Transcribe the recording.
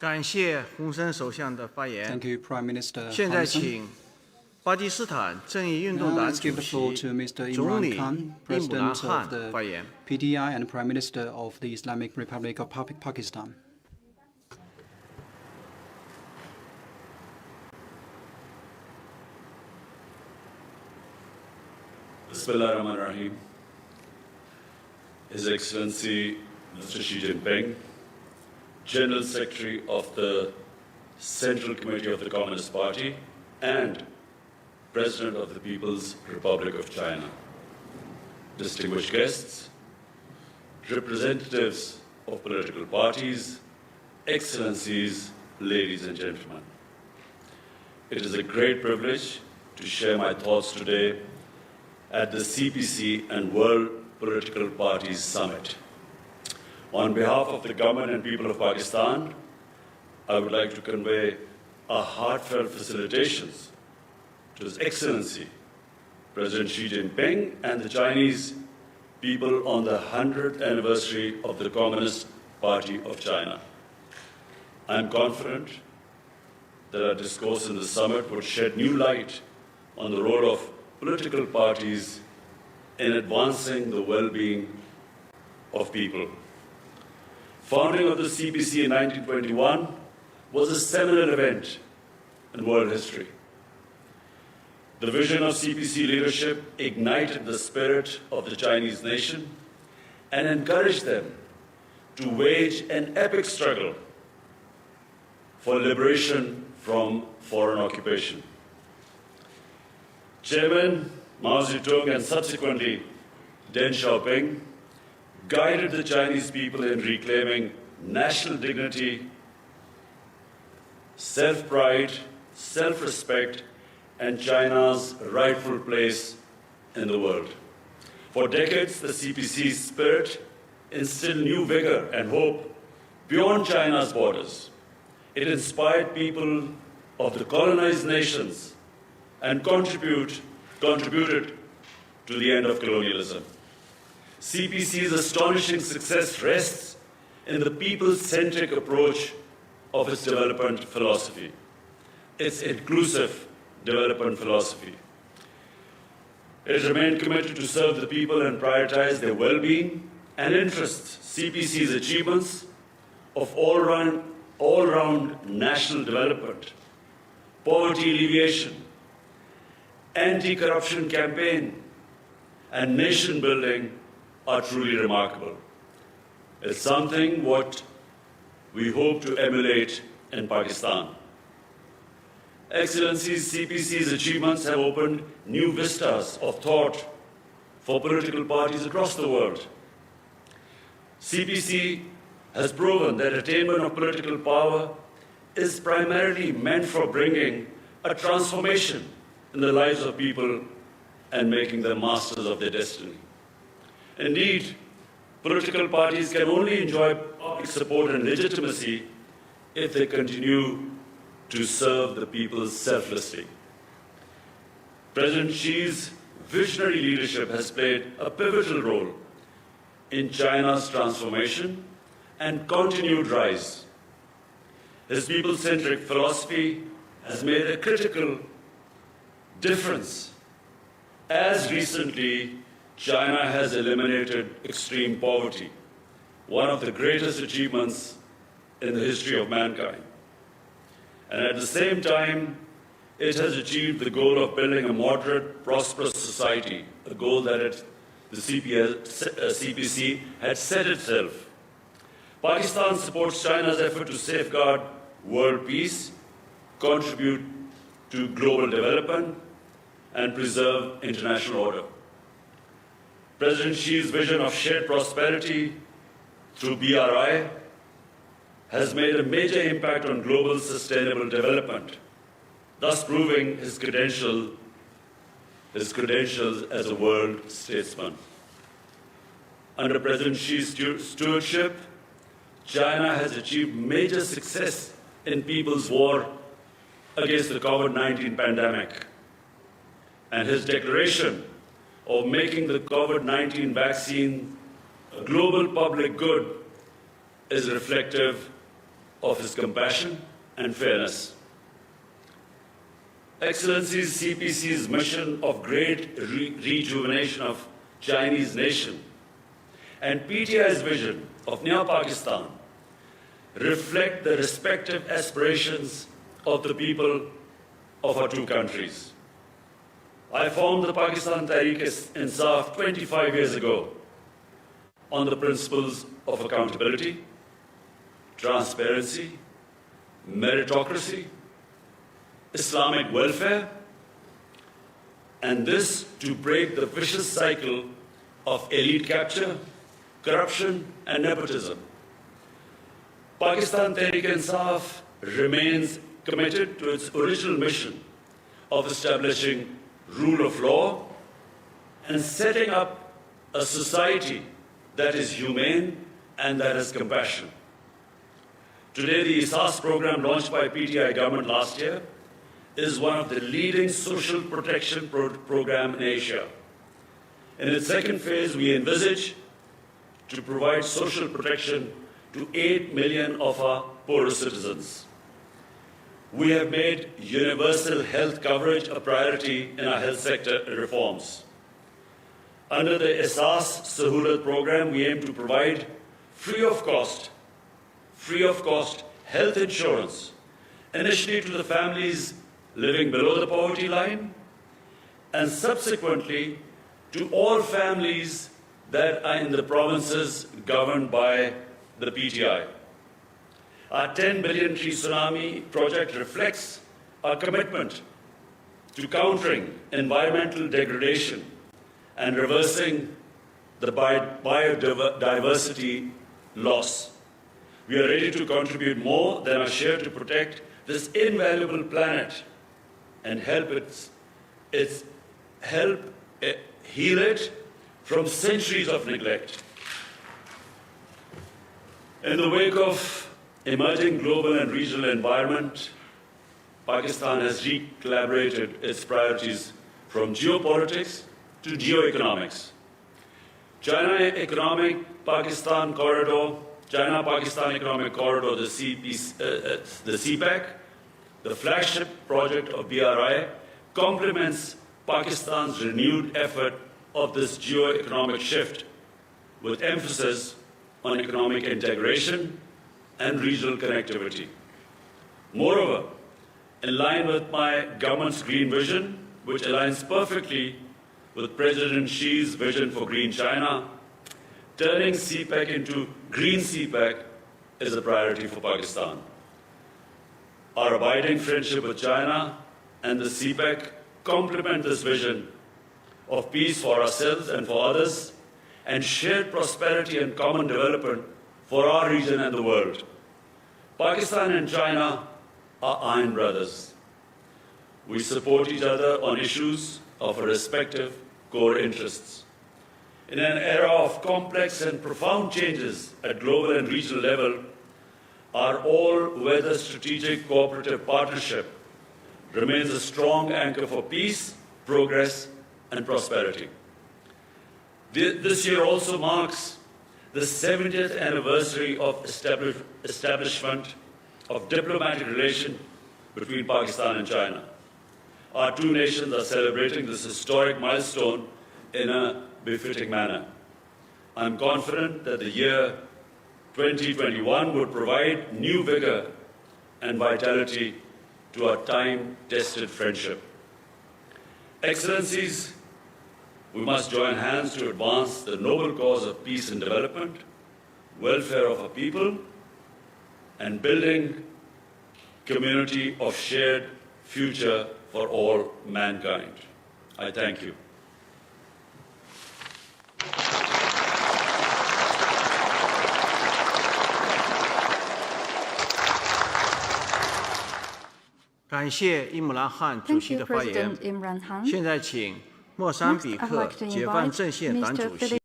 感谢洪森首相的发言。 Thank you, Prime Minister 现在 Hun Sen. 请巴基斯坦正义运动 Now 党 let's 主 give the floor 席、 to Mr. 总 Imran 理 Khan, 伊姆兰 President 汗 of the 发言。 PTI and Prime Minister of the Islamic Republic of Pakistan. Bismillahirrahmanirrahim. His Excellency Mr. Xi Jinping, General Secretary of the Central Committee of the Communist Party and President of the People's Republic of China, distinguished guests, representatives of political parties, Excellencies, ladies and gentlemen. It is a great privilege to share my thoughts today at the CPC and World Political Parties Summit. On behalf of the government and people of Pakistan, I would like to convey our heartfelt felicitations to His Excellency, President Xi Jinping and the Chinese people on the 100th anniversary of the Communist Party of China. I am confident that our discourse in the summit would shed new light on the role of political parties in advancing the well-being of people. Founding of the CPC in 1921 was a seminal event in world history. The vision of CPC leadership ignited the spirit of the Chinese nation and encouraged them to wage an epic struggle for liberation from foreign occupation. Chairman Mao Zedong and subsequently Deng Xiaoping guided the Chinese people in reclaiming national dignity, self-pride, self-respect, and China's rightful place in the world. For decades, the CPC's spirit instilled new vigor and hope beyond China's borders. It inspired people of the colonized nations and contributed to the end of colonialism. CPC's astonishing success rests in the people-centric approach of its development philosophy, its inclusive development philosophy. It remained committed to serve the people and prioritize their well-being and interests. CPC's achievements of all-round national development, poverty alleviation, anti-corruption campaign, and nation building are truly remarkable. It's something what we hope to emulate in Pakistan. Excellencies, CPC's achievements have opened new vistas of thought for political parties across the world. CPC has proven that attainment of political power is primarily meant for bringing a transformation in the lives of people and making them masters of their destiny. Indeed, political parties can only enjoy public support and legitimacy if they continue to serve the people selflessly. President Xi's visionary leadership has played a pivotal role in China's transformation and continued rise. His people-centric philosophy has made a critical difference. As recently, China has eliminated extreme poverty, one of the greatest achievements in the history of mankind. And at the same time, it has achieved the goal of building a moderate, prosperous society, a goal that the CPC had set itself. Pakistan supports China's effort to safeguard world peace, contribute to global development, and preserve international order. President Xi's vision of shared prosperity through BRI has made a major impact on global sustainable development, thus proving his credentials as a world statesman. Under President Xi's stewardship, China has achieved major success in people's war against the COVID-19 pandemic. And his declaration of making the COVID-19 vaccine a global public good is reflective of his compassion and fairness. Excellencies, CPC's mission of great rejuvenation of Chinese nation and PTI's vision of Nea Pakistan reflect the respective aspirations of the people of our two countries. I formed the Pakistan Tehreek-e-Insaf 25 years ago on the principles of accountability, transparency, meritocracy, Islamic welfare, and this to break the vicious cycle of elite capture, corruption, and nepotism. Pakistan Tehreek-e-Insaf remains committed to its original mission of establishing rule of law and setting up a society that is humane and that has compassion. Today, the ISAS program launched by PTI government last year is one of the leading social protection program in Asia. In its second phase, we envisage to provide social protection to 8 million of our poorest citizens. We have made universal health coverage a priority in our health sector reforms. Under the ISAS Sahulat program, we aim to provide free of cost health insurance, initially to the families living below the poverty line, and subsequently to all families that are in the provinces governed by the PTI. Our 10 billion tree tsunami project reflects our commitment to countering environmental degradation and reversing the biodiversity loss. We are ready to contribute more than our share to protect this invaluable planet and help heal it from centuries of neglect. In the wake of emerging global and regional environment, Pakistan has recalibrated its priorities from geopolitics to geoeconomics. China-Pakistan Economic Corridor, the CPEC, the flagship project of BRI, complements Pakistan's renewed effort of this geo-economic shift with emphasis on economic integration and regional connectivity. Moreover, in line with my government's green vision, which aligns perfectly with President Xi's vision for Green China, turning CPEC into Green CPEC is a priority for Pakistan. Our abiding friendship with China and the CPEC complement this vision of peace for ourselves and for others, and shared prosperity and common development for our region and the world. Pakistan and China are iron brothers. We support each other on issues of our respective core interests. In an era of complex and profound changes at global and regional level, our all-weather strategic cooperative partnership remains a strong anchor for peace, progress, and prosperity. This year also marks the 70th anniversary of establishment of diplomatic relations between Pakistan and China. Our two nations are celebrating this historic milestone in a befitting manner. I'm confident that the year 2021 would provide new vigor and vitality to our time-tested friendship. Excellencies, we must join hands to advance the noble cause of peace and development, welfare of our people, and building community of shared future for all mankind. I thank you.感谢伊姆兰汗主 Thank 席 you, 的发言 President。Imran Han. 现在请莫桑比 Next, I'd 克 like to 解放 invite 阵线党 Mr. 主席